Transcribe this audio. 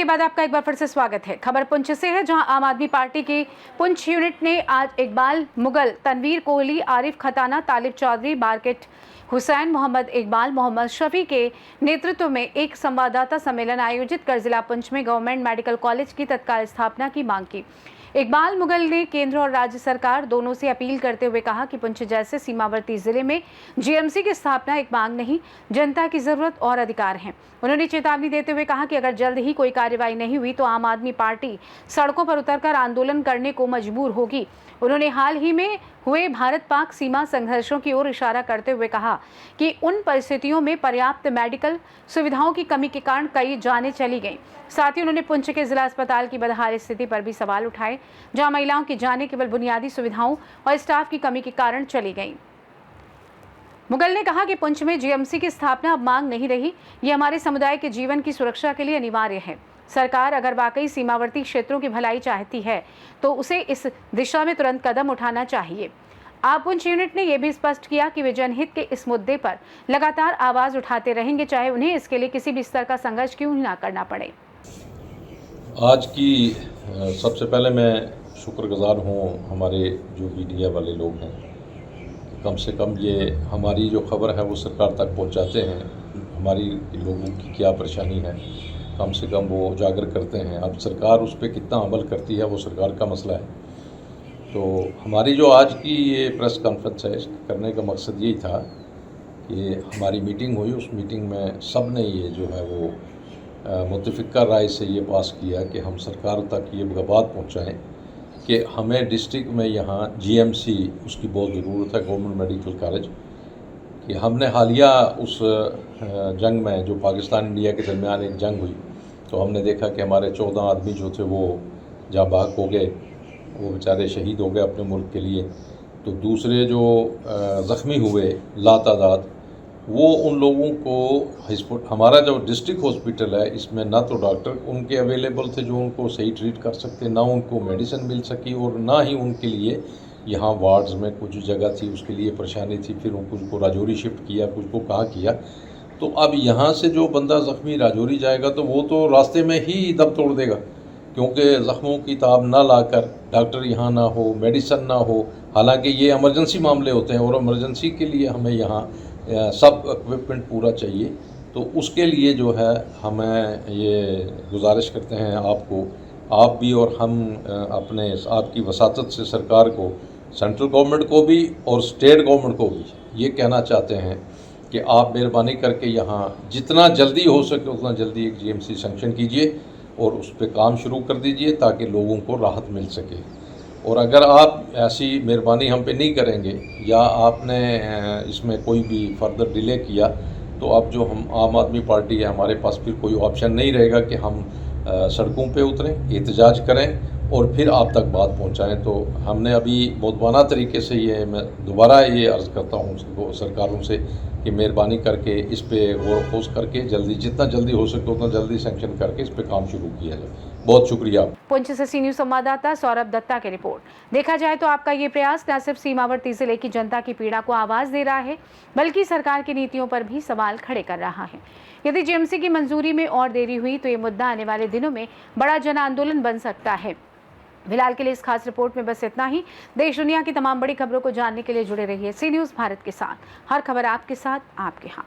बाद आपका एक बार फिर से स्वागत है। खबर पुंछ से है, जहां आम आदमी पार्टी की पुंछ यूनिट ने आज इकबाल मुगल, तनवीर कोहली, आरिफ खताना, तालिब चौधरी, बारकेट हुसैन, मोहम्मद इकबाल, मोहम्मद शफी के नेतृत्व में एक संवाददाता सम्मेलन आयोजित कर जिला पुंछ में गवर्नमेंट मेडिकल कॉलेज की तत्काल स्थापना की मांग की। इकबाल मुगल ने केंद्र और राज्य सरकार दोनों से अपील करते हुए कहा कि पुंछ जैसे सीमावर्ती जिले में जीएमसी की स्थापना एक मांग नहीं, जनता की जरूरत और अधिकार है। उन्होंने चेतावनी देते हुए कहा कि अगर जल्द ही कोई कार्रवाई नहीं हुई तो आम आदमी पार्टी सड़कों पर उतरकर आंदोलन करने को मजबूर होगी। उन्होंने हाल ही में हुए भारत पाक सीमा संघर्षों की ओर इशारा करते हुए कहा कि उन परिस्थितियों में पर्याप्त मेडिकल सुविधाओं की कमी के कारण कई जानें चली गईं। साथ ही उन्होंने पुंछ के जिला अस्पताल की बदहाल स्थिति पर भी सवाल उठाए, जहां महिलाओं की जानें केवल बुनियादी सुविधाओं और स्टाफ की कमी के कारण चली गईं। मुगल ने कहा कि पुंछ में जीएमसी की स्थापना अब मांग नहीं रही, ये हमारे समुदाय के जीवन की सुरक्षा के लिए अनिवार्य है। सरकार अगर वाकई सीमावर्ती क्षेत्रों की भलाई चाहती है तो उसे इस दिशा में तुरंत कदम उठाना चाहिए। आप पुंछ यूनिट ने यह भी स्पष्ट किया कि वे जनहित के इस मुद्दे पर लगातार आवाज उठाते रहेंगे, चाहे उन्हें इसके लिए किसी भी स्तर का संघर्ष क्यों ना करना पड़े। आज की सबसे पहले मैं शुक्रगुजार हूँ हमारे जो मीडिया वाले लोग हैं, कम से कम ये हमारी जो खबर है वो सरकार तक पहुँचाते हैं। हमारी लोगों की क्या परेशानी है कम से कम वो उजागर करते हैं। अब सरकार उस पर कितना अमल करती है वो सरकार का मसला है। तो हमारी जो आज की ये प्रेस कॉन्फ्रेंस है, करने का मकसद यही था कि हमारी मीटिंग हुई, उस मीटिंग में सब ने ये जो है वो मुत्तफ़िका राय से ये पास किया कि हम सरकार तक ये बात पहुँचाएँ कि हमें डिस्ट्रिक्ट में यहाँ जीएमसी उसकी बहुत ज़रूरत है, गवर्नमेंट मेडिकल कॉलेज। कि हमने हालिया उस जंग में जो पाकिस्तान इंडिया के दरमियान एक जंग हुई तो हमने देखा कि हमारे 14 आदमी जो थे वो जहाँ बाग हो गए, वो बेचारे शहीद हो गए अपने मुल्क के लिए। तो दूसरे जो ज़ख्मी हुए लातादाद, वो उन लोगों को हमारा जो डिस्ट्रिक्ट हॉस्पिटल है इसमें ना तो डॉक्टर उनके अवेलेबल थे जो उनको सही ट्रीट कर सकते, ना उनको मेडिसिन मिल सकी और ना ही उनके लिए यहाँ वार्ड्स में कुछ जगह थी, उसके लिए परेशानी थी। फिर कुछ को राजौरी शिफ्ट किया, कुछ को कहाँ किया। तो अब यहाँ से जो बंदा ज़ख्मी राजौरी जाएगा तो वो तो रास्ते में ही दम तोड़ देगा, क्योंकि ज़ख्मों की ताब ना लाकर डॉक्टर यहाँ ना हो, मेडिसन ना हो। हालांकि ये इमरजेंसी मामले होते हैं और इमरजेंसी के लिए हमें यहाँ सब इक्विपमेंट पूरा चाहिए। तो उसके लिए जो है हमें ये गुजारिश करते हैं आपको, आप भी और हम अपने आपकी वसातत से सरकार को, सेंट्रल गवर्नमेंट को भी और स्टेट गवर्नमेंट को भी ये कहना चाहते हैं कि आप मेहरबानी करके यहाँ जितना जल्दी हो सके उतना जल्दी एक जीएमसी सैंक्शन कीजिए और उस पर काम शुरू कर दीजिए ताकि लोगों को राहत मिल सके। और अगर आप ऐसी मेहरबानी हम पे नहीं करेंगे या आपने इसमें कोई भी फर्दर डिले किया तो अब जो हम आम आदमी पार्टी है, हमारे पास फिर कोई ऑप्शन नहीं रहेगा कि हम सड़कों पे उतरें, एहतजाज करें और फिर आप तक बात पहुंचाएं। तो हमने अभी मुद्दबाना तरीके से ये मैं दोबारा ये अर्ज़ करता हूँ सरकारों से कि मेहरबानी करके इस पे गौर खोज करके जल्दी, जितना जल्दी हो सके उतना जल्दी सैंक्शन करके इस पे काम शुरू किया जाए। बहुत शुक्रिया। पुंछ से सी न्यूज़ संवाददाता सौरभ दत्ता की रिपोर्ट। देखा जाए तो आपका ये प्रयास न सिर्फ सीमावर्ती जिले की जनता की पीड़ा को आवाज दे रहा है, बल्कि सरकार की नीतियों पर भी सवाल खड़े कर रहा है। यदि जीएमसी की मंजूरी में और देरी हुई तो ये मुद्दा आने वाले दिनों में बड़ा जन आंदोलन बन सकता है। फिलहाल के लिए इस खास रिपोर्ट में बस इतना ही। देश दुनिया की तमाम बड़ी खबरों को जानने के लिए जुड़े रहिए सी न्यूज़ भारत के साथ। हर खबर आपके साथ, आपके हाथ।